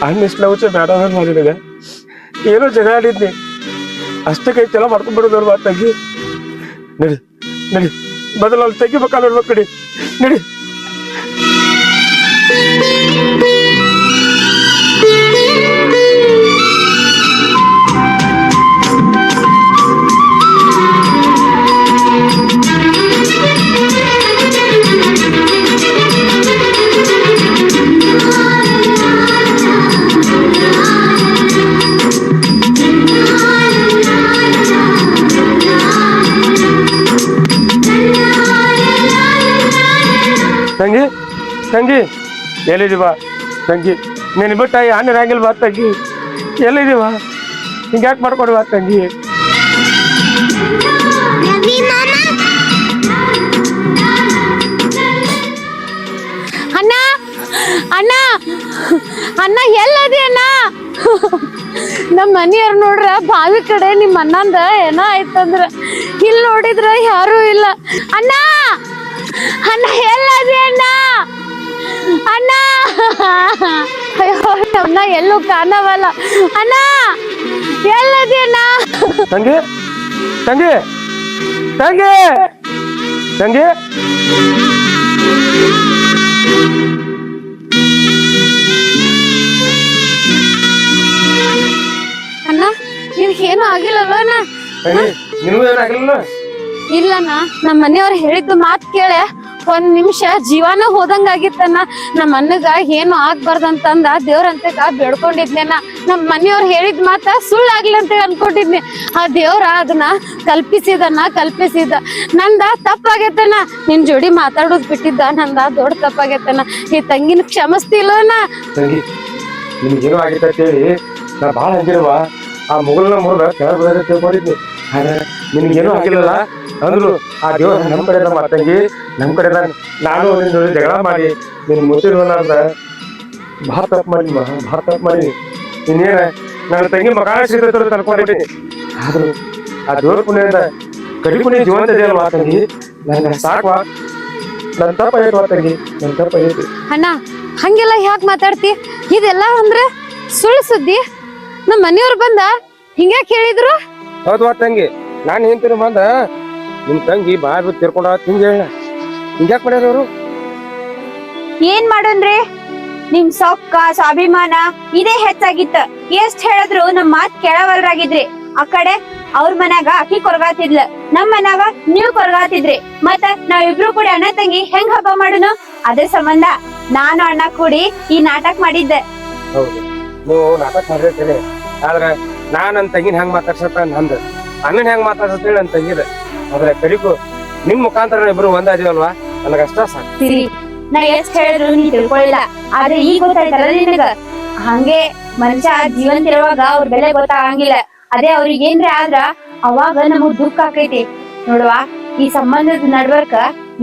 ಅಣ್ಣ ಎಷ್ಟು ಲವಚ ಬೇಡ ಮಾಡಿದಾಗ ಏನೋ ಜಗಳ ಆಡಿದ್ನಿ ಅಷ್ಟೇ ಕೈ ಚಲೋ ಮಾಡ್ಕೊಂಡ್ಬಿಡೋದಲ್ವಾ ತಂಗಿ. ನಡಿ ನಡಿ ಬದಲು ಅಲ್ಲಿ ತೆಗಿಬೇಕಲ್ಲ ನೋಡ್ಬೇಕು ನಡಿ ನಡಿ. ತಂಗಿ ತಂಗಿ ಎಲ್ಲಿದೀವ ತಂಗಿ? ನೀನು ಬಿಟ್ಟ ಅಣ್ಣ ಇರಂಗಿಲ್ವಾ ತಂಗಿ? ಎಲ್ಲಿದೀವ? ಹಿಂಗ್ಯಾಕೆ ಮಾಡ್ಕೊಡ್ವಾ ತಂಗಿ? ಅಣ್ಣ ಅಣ್ಣ ಅಣ್ಣ ಎಲ್ಲದಿ ಅಣ್ಣ? ನಮ್ಮ ಮನೆಯವ್ರು ನೋಡ್ರ ಬಾವಿ ಕಡೆ ನಿಮ್ಮ ಅಣ್ಣಂದ ಏನೋ ಆಯ್ತಂದ್ರ ಇಲ್ಲಿ ನೋಡಿದ್ರ ಯಾರು ಇಲ್ಲ. ಅಣ್ಣ ಅಣ್ಣ ಎಲ್ಲದಿ ಅಣ್ಣ? ಅಣ್ಣ ಅಯ್ಯೋ ನಮ್ಮನ್ನ ಎಲ್ಲೂ ಕಾಣವಲ್ಲ. ಅಣ್ಣ ಎಲ್ಲದಿ ಅಣ್ಣ? ತಂಗಿ ತಂಗಿ ತಂಗಿ ತಂಗಿ ಅಣ್ಣ ನಿಮ್ಗೇನು ಆಗಿಲ್ಲಲ್ಲ ಅಣ್ಣ? ತಂಗಿ ನಿನಗೂ ಏನಾಗಿಲ್ಲ? ಇಲ್ಲಣ್ಣ, ನಮ್ಮ ಮನೆಯವ್ರು ಹೇಳಿದ್ದು ಮಾತ್ ಕೇಳೆ ಒಂದ್ ನಿಮಿಷ ಜೀವಾನ ಹೋದಂಗ ಆಗಿತ್ತಣ್ಣ. ನಮ್ಮ ಅಣ್ಣಗ ಏನು ಆಗ್ಬಾರ್ದಂತಂದ ದೇವ್ರಂತ ಬೇಡ್ಕೊಂಡಿದ್ನೇನ. ನಮ್ಮ ಮನೆಯವ್ರು ಹೇಳಿದ್ ಮಾತ ಸುಳ್ಳಾಗ್ಲಿ ಅಂತ ಅನ್ಕೊಂಡಿದ್ನಿ. ಆ ದೇವ್ರ ಅದನ್ನ ಕಲ್ಪಿಸಿದ. ನಂದ ತಪ್ಪಾಗೈತಣ್ಣ. ನಿನ್ ಜೋಡಿ ಮಾತಾಡೋದ್ ಬಿಟ್ಟಿದ್ದ ನಂದ ದೊಡ್ಡ ತಪ್ಪಾಗೈತಣ್ಣ. ಈ ತಂಗಿನ ಕ್ಷಮಿಸ್ತಿಲ್ಲಣ್ಣ. ತಂಗಿ ನಿಮ್ಗೇನು ಆಗಿತ್ತ ಹೇಳಿ ನಾ ಭಾಳ ಅಂಜಿರುವ ಆ ಮುಗಲ್ನ ಮುರುಗ ಕೆಳಗೆ ಬರೋದ ತಿಳ್ಕೊಂಡಿದ್ನಿ. ಆದ್ರೆ ನಿನ್ಗೇನು ಆಗಿಲ್ಲಲ್ಲ ಅಂದ್ರು ಆ ದೇವ್ರ ನಮ್ ಕಡೆ ತಂಗಿ ನಮ್ ಕಡೆ ನಾನು ನಿನ್ ಜೊತೆ ಜಗಳ ಮಾಡಿ ನಿನ್ ಮುಚ್ಚಿರುವಲ್ಲ ಅಂದ್ರ ಭಾಳ ತಪ್ಪು ಮಾಡಿ ಇನ್ನೇನ ನನ್ನ ತಂಗಿ ಮಗಾಳ ಸಿಗ್ತೈತೆ ಅನ್ಕೊಂಡಿದ್ದೀನಿ. ಆದ್ರೂ ಆ ದೇವ್ರ ಪುಣ್ಯದಿಂದ ಕಡಿಪುಣ್ಯ ಜೀವಂತ ಇದೆಯಲ್ವಾ ತಂಗಿ? ನಂಗೆ ಸಾಕ್ವಾ, ನನ್ ತಪ್ಪಾಗೈತವಾ ತಂಗಿ, ನನ್ ತಪ್ಪಾಗೈತಿ. ಅಣ್ಣ ಹಂಗೆಲ್ಲ ಯಾಕೆ ಮಾತಾಡ್ತಿ? ಇದೆಲ್ಲ ಅಂದ್ರೆ ಸುಳ್ಳು ಸುದ್ದಿ. ನಮ್ಮ ಮನೆಯವ್ರು ಬಂದ ಹಿಂಗ್ಯಾಕ್ ಹೇಳಿದ್ರು? ಹೌದ್ವಾ ತಂಗಿ, ನಾನು ಹೇಳ್ತೀನಿ ಬಂದ ನಿಮ್ ತಂಗಿ ಬಾಯ್ ಬಿಟ್ಟು ತಿರ್ಕೊಂಡ ಹಿಂಗ ಹೇಳ ಹಿಂಗ್ಯಾಕ್ ಮಾಡ್ಯಾರ ಅವರು? ಏನ್ ಮಾಡೋನ್ರಿ? ನಿಮ್ ಸೊಕ್ಕ ಸ್ವಾಭಿಮಾನ ಇದೇ ಹೆಚ್ಚಾಗಿತ್ತ. ಎಷ್ಟ್ ಹೇಳಿದ್ರು ನಮ್ ಮಾತ್ ಕೇಳವಲ್ರಾಗಿದ್ರಿ. ಆ ಕಡೆ ಅವ್ರ ಮನ್ಯಾಗ ಅಕ್ಕಿ ಕೊರಗಾತಿದ್ಲ, ನಮ್ ಮನ್ಯಾಗ ನೀವ್ ಕೊರಗಾತಿದ್ರಿ. ಮತ್ತ ನಾವಿಬ್ರು ಕೂಡಿ ಅಣ್ಣ ತಂಗಿ ಹೆಂಗ್ ಹಬ್ಬ ಮಾಡುನು? ಅದ್ರ ಸಂಬಂಧ ನಾನು ಅಣ್ಣ ಕೂಡಿ ಈ ನಾಟಕ ಮಾಡಿದ್ದೆ. ಹೌದು, ನೀವು ನಾಟಕ ಮಾಡಿರ್ತೀರಿ. ಆದ್ರೆ ನಾನ್ ನನ್ ತಂಗಿನ ಹೆಂಗ್ ಮಾತಾಡ್ಸತ್ತ ನಂದ, ಅಣ್ಣನ್ ಹೆಂಗ್ ಮಾತಾಡ್ಸತ್ತೇಳಿ ನನ್ ತಂಗಿದ. ಆದ್ರೆ ಕಡಿಕು ನಿಮ್ ಮುಖಾಂತರ ಇಬ್ರು ಒಂದಾದಿವಲ್ವಾ, ನನಗಷ್ಟ ಸಾಕು. ಸಿರಿ, ನಾ ಎಷ್ಟ್ ಹೇಳಿದ್ರು ನೀ ತಿಳ್ಕೊಳ್ಳಿಲ್ಲ. ಆದ್ರೆ ಈಗ ಗೊತ್ತಾಯ್ತಲ್ಲ ನಿನಗ. ಹಂಗೆ ಮನುಷ್ಯ ಜೀವಂತ ಇರುವಾಗ ಅವ್ರ ಬೆಲೆ ಗೊತ್ತಾಗಂಗಿಲ್ಲ. ಅದೇ ಅವ್ರಿಗೆ ಏನ್ರಿ ಆದ್ರ ಅವಾಗ ನಮಗ್ ದುಃಖ ಆಕೈತಿ ನೋಡುವ. ಈ ಸಂಬಂಧದ ನಡ್ವರ್ಕ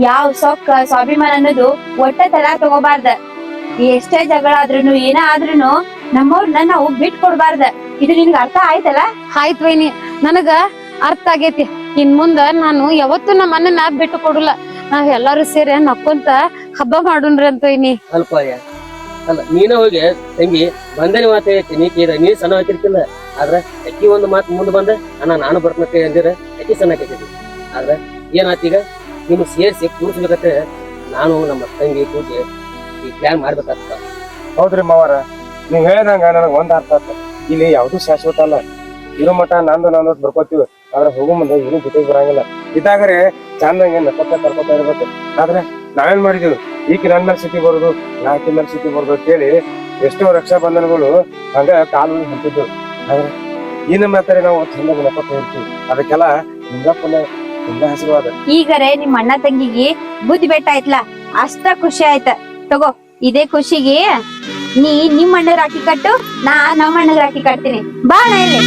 ಯಾವ ಸೊಕ್ಕ ಸ್ವಾಭಿಮಾನ ಅನ್ನೋದು ಒಟ್ಟ ತಲಾ ತಗೋಬಾರ್ದ. ಎಷ್ಟೇ ಜಗಳ ಆದ್ರೂನು ಏನ ಆದ್ರೂನು ನಮ್ಮವ್ರನ್ನ ನಾವು ಬಿಟ್ ಕೊಡ್ಬಾರ್ದ. ಇದು ನಿನ್ಗ ಅರ್ಥ ಆಯ್ತಲ್ಲ? ಆಯ್ತು ವೈನಿ, ನನಗ ಅರ್ಥ ಆಗೈತಿ. ಇನ್ ಮುಂದ ನಾನು ಯಾವತ್ತು ನಮ್ಮ ಅಣ್ಣನ ಬಿಟ್ಟು ಕೊಡಲ್ಲ. ನಾವ್ ಎಲ್ಲಾರು ಸೇರಿ ನಕ್ಕೊಂತ ಹಬ್ಬ ಮಾಡುನ್ರಿ ಅಂತ ವೈನಿ. ಅಲ್ಪ ಅಲ್ಲ, ನೀನ ಹೋಗಿ ತಂಗಿ ಬಂದನೆ ಮಾತು ಹೇಳ್ತೀನಿ ನೀ ಸಣ್ಣ ಹಾಕಿರ್ತಿಲ್ಲ. ಆದ್ರೆ ಅಕ್ಕಿ ಒಂದು ಮಾತು ಮುಂದೆ ಬಂದ ನಾನು ಬರ್ತನಕ್ಕೆ ಅಂದಿರ ಅಕ್ಕಿ ಸಣ್ಣ ಹಾಕಿದ್ವಿ. ಆದ್ರೆ ಏನಾತೀಗ ನಿಮ್ಗೆ ಸೇರಿಸಿ ಕೂರಿಸ್ಬೇಕಂತ ನಾನು ನಮ್ಮ ತಂಗಿ ಕೂಡಿ ಈ ಪ್ಲಾನ್ ಮಾಡ್ಬೇಕಾಗ್ತ. ಹೌದ್ರಿ ಮಾವಾರ, ನೀವ್ ಹೇಳ್ದಂಗ ನನಗ್ ಒಂದ್ ಅರ್ಥ ಆತ. ಇಲ್ಲಿ ಯಾವ್ದು ಶಾಶ್ವತ ಅಲ್ಲ. ಇರೋ ಮಠ ನಂದು ಬರ್ಕೋತೀವಿ. ಆದ್ರೆ ಹೋಗೋ ಮುಂದೆ ಏನು ಜೊತೆಗೆ ಬರಂಗಿಲ್ಲ. ಇದಾಗ್ರೆ ಚಂದಂಗೆ ನಕ್ಕೊತ ಕರ್ಕೊತಾ ಇರ್ಬೇಕು. ಆದ್ರೆ ನಾವೇನ್ ಮಾಡಿದೀವಿ, ಈಗ ನನ್ ಮೇಲೆ ಸಿಟಿ ಬರೋದು, ನಾಲ್ಕಿ ಮೇಲೆ ಸಿಟಿ ಬರೋದು ಅಂತೇಳಿ ಎಷ್ಟೋ ರಕ್ಷಾ ಬಂಧನಗಳು ಹಂಗ ಕಾಲು ಹೊಂಟಿದ್ವು. ಆದ್ರೆ ಈ ನಮ್ಮ ಹತ್ರ ನಾವು ಚಂದಾಗ ನಕ್ಕೊತ ಇರ್ತೀವಿ. ಅದಕ್ಕೆಲ್ಲ ನಿಂಗಪ್ಪನ ಆಶೀರ್ವಾದ. ಈಗರೆ ನಿಮ್ ಅಣ್ಣ ತಂಗಿಗೆ ಬುದ್ಧಿ ಬೆಟ್ಟ ಆಯ್ತಲ್ಲ, ಅಷ್ಟ ಖುಷಿ ಆಯ್ತ. ತಗೋ, ಇದೇ ಖುಷಿಗೆ ನೀ ನಿಮ್ ಅಣ್ಣಗ್ ರಾಖಿ ಕಟ್ಟು, ನಾ ನಮ್ಮ ಅಣ್ಣಗ್ ರಾಖಿ ಕಟ್ತೀನಿ. ಬಾ ನಾ ಇಲ್ಲಿ.